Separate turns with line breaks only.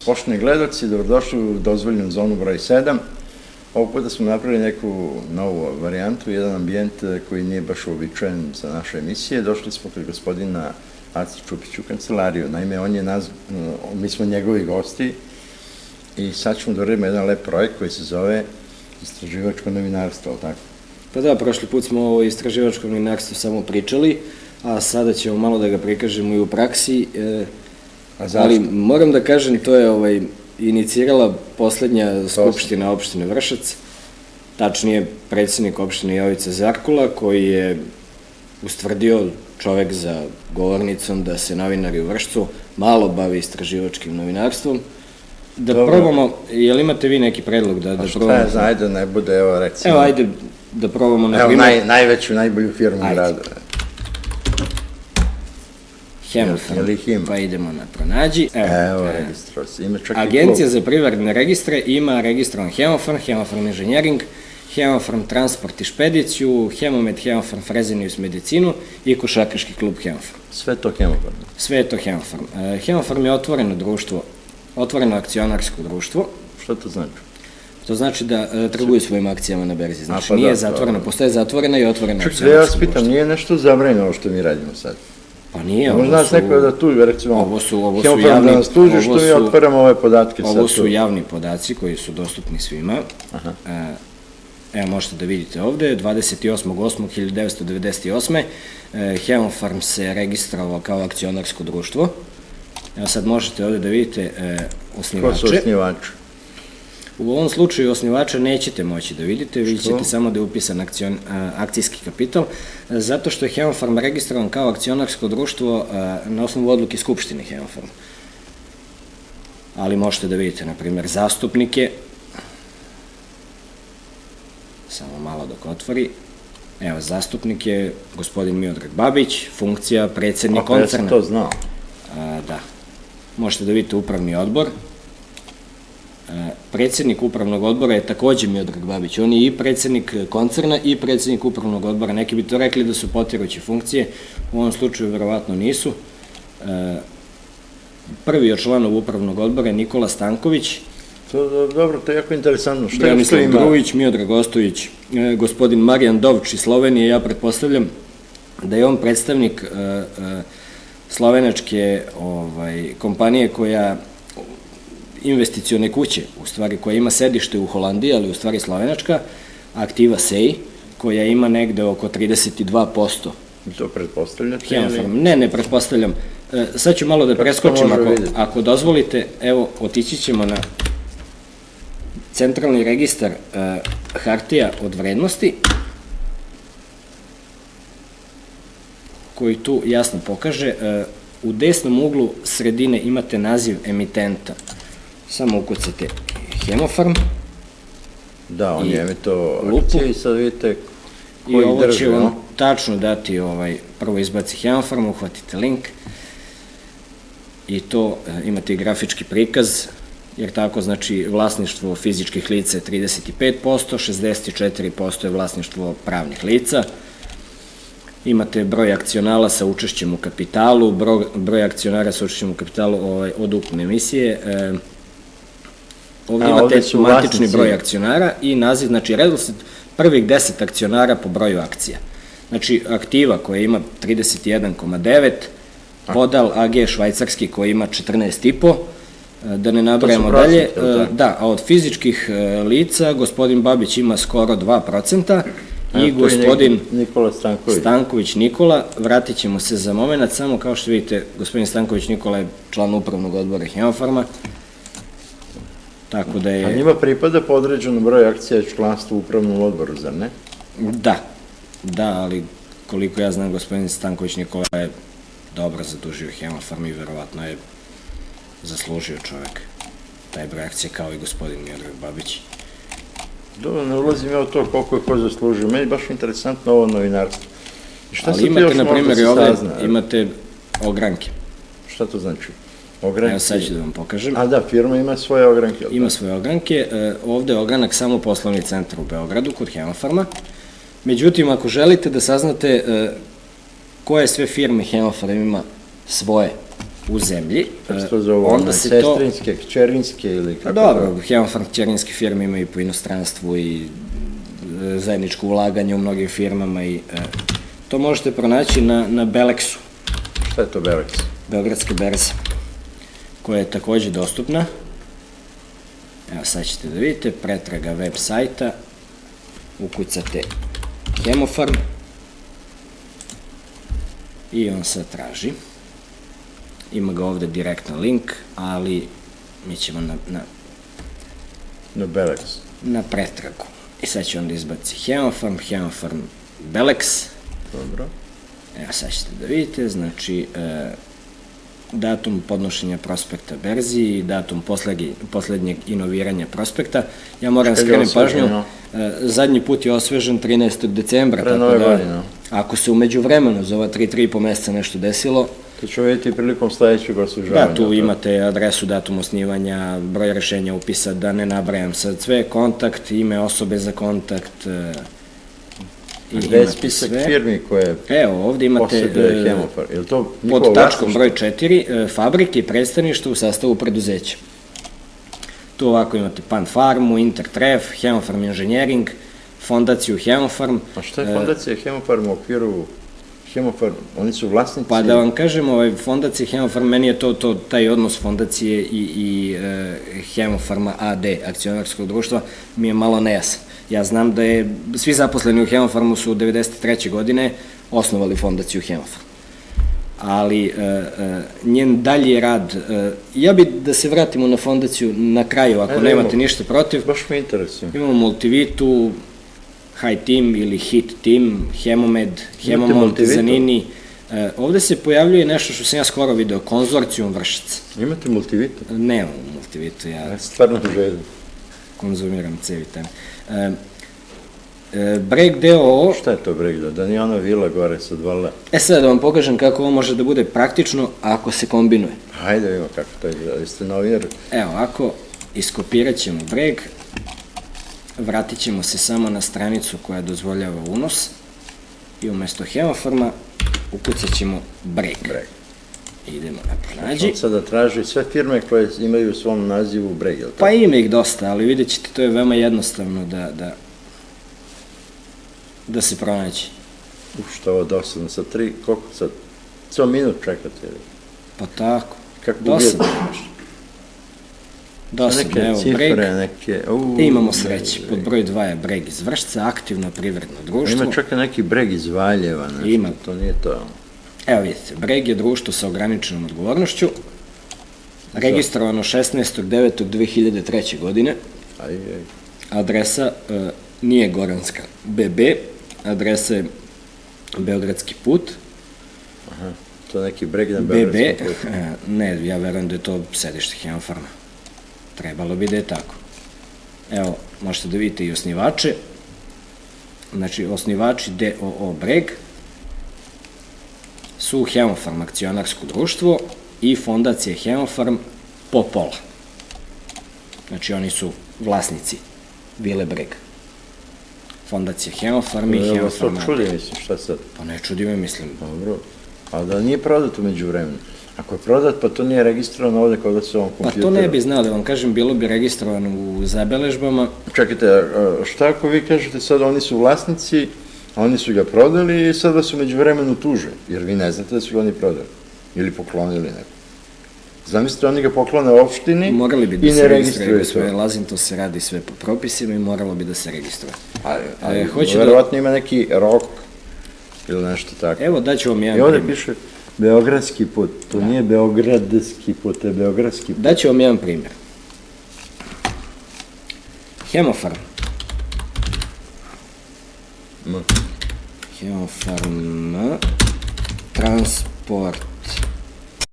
Poštovani gledalci, dobrodošli u dozvoljenu zonu broj 7. Ovog puta smo napravili neku novu varijantu, jedan ambijent koji nije baš uobičajen za naše emisije. Došli smo kod gospodina Ace Čupića u kancelariju. Naime, mi smo njegovi gosti i sad ćemo da uradimo jedan lep projekt koji se zove istraživačko novinarstvo, ali tako?
Pa da, prošli put smo o istraživačkom novinarstvu samo pričali, a sada ćemo malo da ga prikažemo i u praksi.
A zašto?
Ali moram da kažem, to je inicirala poslednja skupština opštine Vršac, tačnije predsednik opštine Jovica Zarkula, koji je ustvrdio, čovek za govornicom, da se novinari u Vršcu malo bavi istraživačkim novinarstvom. Da probamo, jel imate vi neki predlog da probamo?
A šta je, ajde, ne bude, evo recimo.
Evo, ajde da probamo, na
evo,
primjer.
najveću, najbolju firmu grada.
Hemofarm, pa idemo na pronađi.
Evo, registro se, ima čak i klub.
Agencija za privredne registre ima registrovan Hemofarm, Hemofarm inženjering, Hemofarm transport i špediciju, Hemomed, Hemofarm frezenius medicinu i košarkaški klub Hemofarm.
Sve to Hemofarm?
Sve je to Hemofarm. Hemofarm je otvoreno društvo, otvoreno akcionarsko društvo.
Šta to znači?
To znači da trguju svojim akcijama na berzi. Znači nije zatvoreno, postoje zatvorena i otvorena akcionarsko društvo.
Čak da ja vas pitam, nije nešto zabranjeno ovo što mi radimo sad?
Pa nije,
možda nas neko da tuži, recimo,
ovo su
Hemofarm da nas tuži što mi otvaramo ove podatke.
Ovo su javni podaci koji su dostupni svima. Evo možete da vidite ovde, 28.8.1998. Hemofarm se registrovao kao akcionarsko društvo. Evo sad možete ovde da vidite osnivače.
Ko su osnivači?
U ovom slučaju osnivača nećete moći da vidite, vidjet ćete samo da je upisan akcijski kapital, zato što je Hemofarm registrovan kao akcionarsko društvo na osnovu odluke Skupštine Hemofarm. Ali možete da vidite, na primjer, zastupnike. Samo malo dok otvori. Evo, zastupnik je gospodin Miodrag Babić, funkcija predsednik koncerna.
Ja sam to znao.
Da. Možete da vidite upravni odbor. Predsednik upravnog odbora je takođe Miodrag Babić. On je i predsednik koncerna i predsednik upravnog odbora. Neki bi to rekli da su potiruće funkcije, u ovom slučaju verovatno nisu. Prvi od članova upravnog odbora je Nikola Stanković.
Dobro, to je jako interesantno.
Branislav Grujić, Miodrag Ostojić, gospodin Marijan Dovč iz Slovenije. Ja pretpostavljam da je on predstavnik slovenačke kompanije koja investicione kuće, u stvari koja ima sedište u Holandiji, ali u stvari slovenačka, Aktiva SEI, koja ima negde oko 32%.
To pretpostavljate?
Hemofarm. Ne pretpostavljam. Sad ću malo da preskočim, ako dozvolite, evo, otići ćemo na centralni registar hartija od vrednosti, koji tu jasno pokaže. U desnom uglu sredine imate naziv emitenta. Samo ukucate Hemofarm.
Da, on je emitao akcije i sad vidite
i ovo će vam tačno dati, prvo izbaci Hemofarm, uhvatite link i to imate i grafički prikaz, jer tako znači vlasništvo fizičkih lica je 35%, 64% je vlasništvo pravnih lica. Imate broj akcionala sa učešćem u kapitalu, broj akcionara sa učešćem u kapitalu od ukupne emisije. Ovde imate matični broj akcionara i naziv, znači redosled prvih 10 akcionara po broju akcija. Znači Aktiva koja ima 31,9, Podal AG švajcarski koji ima 14,5, da ne nabrajamo dalje. Da, a od fizičkih lica gospodin Babić ima skoro 2%, i gospodin Stanković Nikola, vratit ćemo se za moment, samo kao što vidite, gospodin Stanković Nikola je član upravnog odbora Hemofarma, tako da je...
A njima pripada po određenom broju akcija članstva u upravnom odboru, zar ne?
Da, ali koliko ja znam, gospodin Stanković Nikola je dobro zadužio Hemofarm i verovatno je zaslužio čovek taj broj akcija kao i gospodin Miodrag Babić.
Dobro, ne ulazim ja u to koliko je ko zaslužio. Meni je baš interesantno ovo novinarstvo.
Ali imate, na primjer, i ovde imate ogranke.
Šta to znači? Ogranke?
Evo sad ću da vam pokažem.
A da, firma ima svoje ogranke.
Ima svoje ogranke. Ovde je ogranak samo poslovni centar u Beogradu, kod Hemofarma. Međutim, ako želite da saznate koje sve firme Hemofarm ima svoje u zemlji.
Kako se to zove, sestrinske, kćerinske ili kako?
Dobro, Hemofarm kćerinske firme imaju po inostranstvu i zajedničko ulaganje u mnogim firmama i to možete pronaći na Belexu.
Šta je to Belex?
Beogradske berze, koja je takođe dostupna. Evo sad ćete da vidite, pretraga web sajta, ukucate Hemofarm i on sad traži. Ima ga ovde direktno link, ali mi ćemo
Na Belex.
Na pretragu. I sad će onda izbaci Hemofarm Belex.
Dobro.
Evo sad ćete da vidite, znači datum podnošenja prospekta berzi i datum poslednjeg inoviranja prospekta. Ja moram skrenem pažnju, zadnji put je osvežen 13. decembra, tako da ako se umeđu vremenu za ova 3,5 meseca nešto desilo,
to ću vidjeti prilikom sledećeg osvežavanja.
Da, tu imate adresu, datum osnivanja, broj rešenja upisa, da ne nabrajam sad sve, kontakt, ime osobe za kontakt.
Gde je spisak firmi koje posjeduje Hemofarm? Je li to njihovo
pod tačkom broj 4, fabrike i predstavništvo u sastavu preduzeća. Tu ovako imate Pan Farmu, Intertref, Hemofarm Engineering, Fondaciju Hemofarm.
A šta je Fondacija Hemofarm u okviru Hemofarm? Oni su vlasnici?
Pa da vam kažem, Fondacija Hemofarm, meni je taj odnos Fondacije i Hemofarma AD, akcionarskog društva, mi je malo nejasan. Ja znam da je, svi zaposleni u Hemofarmu su od 1993. godine osnovali Fondaciju Hemofarm. Ali njen dalji rad, ja bi da se vratimo na Fondaciju na kraju, ako nemate ništa protiv.
Baš me interesuje.
Imamo Multivitu, High Team ili Hit Team, Hemomed, Hemomont, Zanini. Ovde se pojavljuje nešto što sam ja skoro video, konzorcijum Vršac.
Imate Multivitu?
Nemam Multivitu, ja
stvarno želim.
Konzumiram C vitamin. Breg DOO...
Šta je to Breg DOO? Da nije ona vila gore sad valjda?
Sad da vam pokažem kako ovo može da bude praktično ako se kombinuje.
Hajde vidimo kako to je, ste novinar.
Evo, ako iskopirat ćemo Breg, vratit ćemo se samo na stranicu koja dozvoljava unos i umesto Hemofarma ukucat ćemo Breg. Idemo na pronađi.
Sada traži sve firme koje imaju u svom nazivu Breg, je li tako?
Pa ima ih dosta, ali vidjet ćete, to je veoma jednostavno da se pronaći.
Što ovo dosadno, sa 3, koliko sad? Cijel minut čekate?
Pa tako, dosadno imaš. Dosadno, evo Breg. Imamo sreće, pod broj 2 je Breg iz Vršca, aktivno privredno društvo.
Ima čak i neki Breg iz Valjeva, nešto, to nije to.
Evo vidite, Breg je društvo sa ograničenom odgovornošću, registrovano 16.9.2003. godine, adresa nije Goranska BB, adresa je Beogradski put.
Aha, to je neki Breg na Beogradskom putu.
Ne, ja verujem da je to sedište Hemofarma. Trebalo bi da je tako. Evo, možete da vidite i osnivače. Znači, osnivači DOO Breg su Hemofarm akcionarsko društvo i Fondacija Hemofarm po pola. Znači, oni su vlasnici Vile Breg. Fondacija Hemofarm i Hemofarm.
To čudi, mislim, šta sad?
Pa ne čudi me, mislim.
Dobro, ali da nije prodat umeđu vremenu. Ako je prodat, pa to nije registrovano ovde kod da se ovom kompjuteru.
Pa to ne bi znao, da vam kažem, bilo bi registrovano u zabeležbama.
Čekajte, šta ako vi kažete sad oni su vlasnici, a oni su ga prodali i sad vas umeđu vremenu tuže, jer vi ne znate da su ga oni prodali ili poklonili neko. Zamislite, oni ga poklone opštini i ne registruju to.
Morali bi da se registruju svoje lazim, to se radi sve po propisima i moralo bi da se registruje.
Verovatno ima neki rok ili nešto tako.
Evo, daću vam jedan primjer.
I ovde piše Beogradski put, to nije Beogradski put, to je Beogradski put.
Daću vam jedan primjer. Hemofarm. Hemofarm Transport